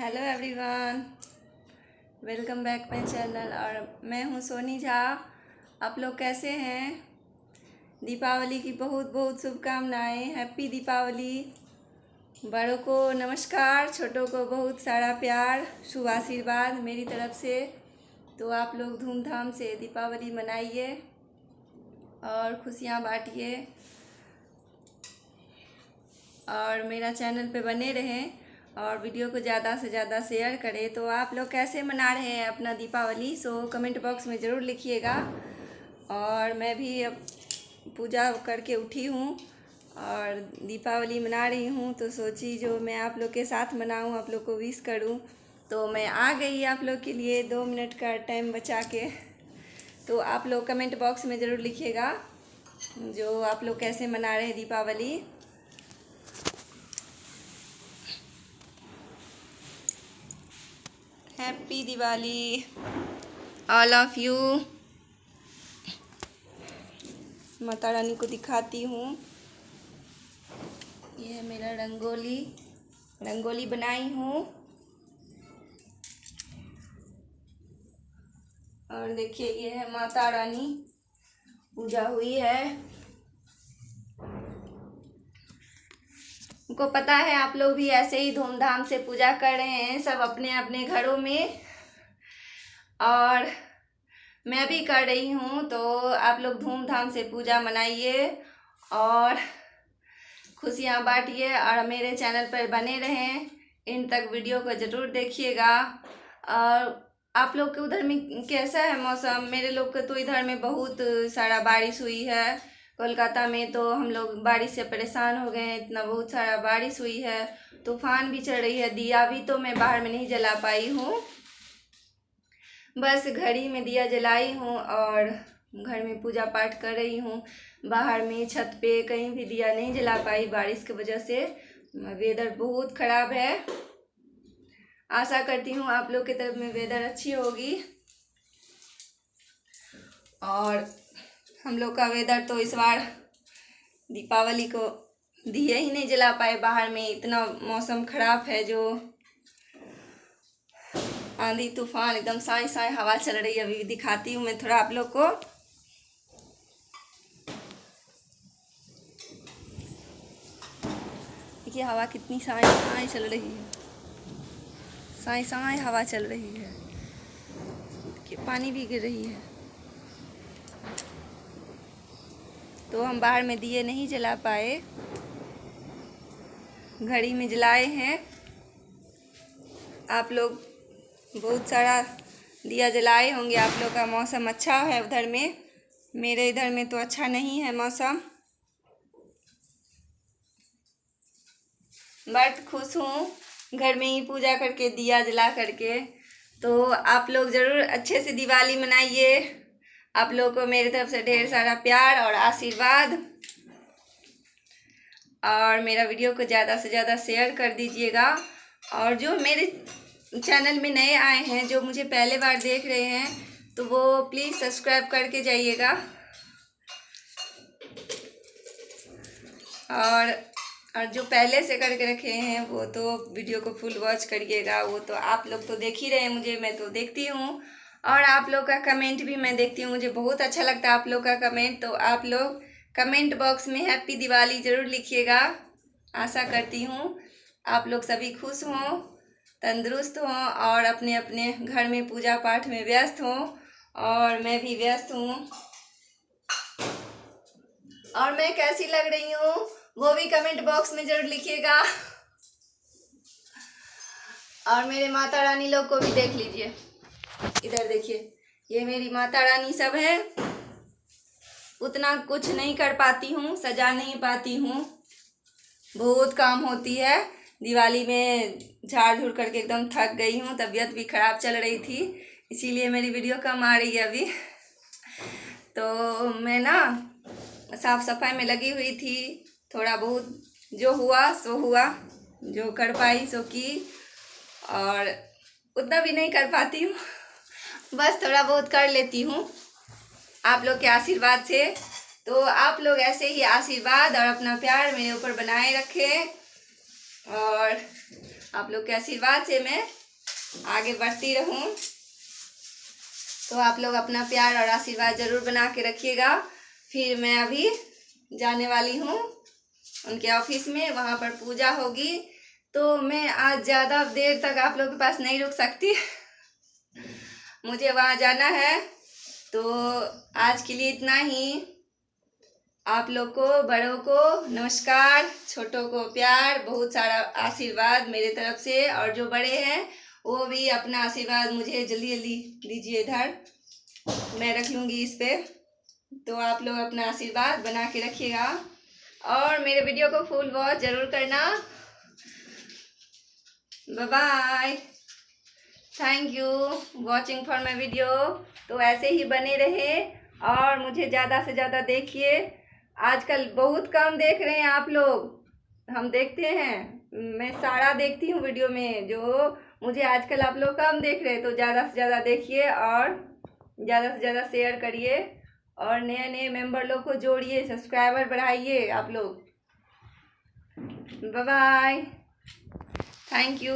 Hello everyone, welcome back my channel. और मैं हूँ सोनी झा। आप लोग कैसे हैं? दीपावली की बहुत बहुत शुभकामनाएं। हैप्पी दीपावली। बड़ों को नमस्कार, छोटों को बहुत सारा प्यार, शुभ आशीर्वाद मेरी तरफ से। तो आप लोग धूमधाम से दीपावली मनाइए और खुशियाँ बांटिए और मेरा चैनल पे बने रहें और वीडियो को ज़्यादा से ज़्यादा शेयर करें। तो आप लोग कैसे मना रहे हैं अपना दीपावली, सो कमेंट बॉक्स में ज़रूर लिखिएगा। और मैं भी अब पूजा करके उठी हूँ और दीपावली मना रही हूँ, तो सोची जो मैं आप लोग के साथ मनाऊँ, आप लोग को विश करूँ। तो मैं आ गई आप लोग के लिए 2 मिनट का टाइम बचा के। तो आप लोग कमेंट बॉक्स में ज़रूर लिखिएगा जो आप लोग कैसे मना रहे हैं Deepavali. Happy Diwali all of you. Mata Rani को दिखाती हूँ। ये है मेरा रंगोली बनाई हूँ। और देखिए ये है माता रानी, पूजा हुई है। हमको पता है आप लोग भी ऐसे ही धूमधाम से पूजा कर रहे हैं सब अपने अपने घरों में, और मैं भी कर रही हूँ। तो आप लोग धूमधाम से पूजा मनाइए और खुशियाँ बांटिए और मेरे चैनल पर बने रहें। इन तक वीडियो को ज़रूर देखिएगा। और आप लोग के उधर में कैसा है मौसम? मेरे लोग के तो इधर में बहुत सारा बारिश हुई है। कोलकाता में तो हम लोग बारिश से परेशान हो गए हैं, इतना बहुत सारा बारिश हुई है, तूफान भी चल रही है। दिया भी तो मैं बाहर में नहीं जला पाई हूँ, बस घर ही में दिया जलाई हूँ और घर में पूजा पाठ कर रही हूँ। बाहर में छत पे कहीं भी दिया नहीं जला पाई बारिश की वजह से। वेदर बहुत ख़राब है। आशा करती हूँ आप लोग की तरफ में वेदर अच्छी होगी। और हम लोग का वेदर तो इस बार दीपावली को दिए ही नहीं जला पाए बाहर में, इतना मौसम ख़राब है। जो आंधी तूफान, एकदम साए साए हवा चल रही है। अभी दिखाती हूँ मैं थोड़ा आप लोग को। देखिए हवा कितनी साए साए चल रही है, साए साए हवा चल रही है। देखिए पानी भी गिर रही है। तो हम बाहर में दिए नहीं जला पाए, घड़ी में जलाए हैं। आप लोग बहुत सारा दिया जलाए होंगे। आप लोग का मौसम अच्छा है उधर में, मेरे इधर में तो अच्छा नहीं है मौसम। बट खुश हूँ घर में ही पूजा करके, दिया जला करके। तो आप लोग ज़रूर अच्छे से दिवाली मनाइए। आप लोग को मेरी तरफ से ढेर सारा प्यार और आशीर्वाद। और मेरा वीडियो को ज़्यादा से ज़्यादा शेयर कर दीजिएगा। और जो मेरे चैनल में नए आए हैं, जो मुझे पहले बार देख रहे हैं, तो वो प्लीज़ सब्सक्राइब करके जाइएगा। और जो पहले से करके रखे हैं वो तो वीडियो को फुल वॉच करिएगा। वो तो आप लोग तो देख ही रहे हैं मुझे, मैं तो देखती हूँ। और आप लोग का कमेंट भी मैं देखती हूँ, मुझे बहुत अच्छा लगता है आप लोग का कमेंट। तो आप लोग कमेंट बॉक्स में हैप्पी दिवाली ज़रूर लिखिएगा। आशा करती हूँ आप लोग सभी खुश हों, तंदुरुस्त हों और अपने अपने घर में पूजा पाठ में व्यस्त हों। और मैं भी व्यस्त हूँ। और मैं कैसी लग रही हूँ वो भी कमेंट बॉक्स में ज़रूर लिखिएगा। और मेरे माता रानी लोग को भी देख लीजिए। इधर देखिए, ये मेरी माता रानी सब है। उतना कुछ नहीं कर पाती हूँ, सजा नहीं पाती हूँ, बहुत काम होती है। दिवाली में झाड़ झूड़ करके एकदम थक गई हूँ, तबीयत भी ख़राब चल रही थी, इसीलिए मेरी वीडियो कम आ रही है अभी। तो मैं ना साफ़ सफाई में लगी हुई थी। थोड़ा बहुत जो हुआ सो हुआ, जो कर पाई सो की, और उतना भी नहीं कर पाती हूँ, बस थोड़ा बहुत कर लेती हूँ आप लोग के आशीर्वाद से। तो आप लोग ऐसे ही आशीर्वाद और अपना प्यार मेरे ऊपर बनाए रखें। और आप लोग के आशीर्वाद से मैं आगे बढ़ती रहूं। तो आप लोग अपना प्यार और आशीर्वाद ज़रूर बना के रखिएगा। फिर मैं अभी जाने वाली हूँ उनके ऑफिस में, वहाँ पर पूजा होगी। तो मैं आज ज़्यादा देर तक आप लोगों के पास नहीं रुक सकती मुझे वहाँ जाना है। तो आज के लिए इतना ही। आप लोग को, बड़ों को नमस्कार, छोटों को प्यार, बहुत सारा आशीर्वाद मेरे तरफ से। और जो बड़े हैं वो भी अपना आशीर्वाद मुझे जल्दी जल्दी दीजिए। इधर मैं रख लूँगी इस पे। तो आप लोग अपना आशीर्वाद बना के रखिएगा और मेरे वीडियो को फुल वॉच ज़रूर करना। Bye bye, thank you watching for my video. तो ऐसे ही बने रहे और मुझे ज़्यादा से ज़्यादा देखिए। आजकल बहुत कम देख रहे हैं आप लोग, हम देखते हैं, मैं सारा देखती हूँ वीडियो में। जो मुझे आजकल आप लोग कम देख रहे हैं, तो ज़्यादा से ज़्यादा देखिए और ज़्यादा से ज़्यादा शेयर करिए और नए नए मेंबर लोग को जोड़िए, सब्सक्राइबर बढ़ाइए आप लोग। Bye bye, thank you.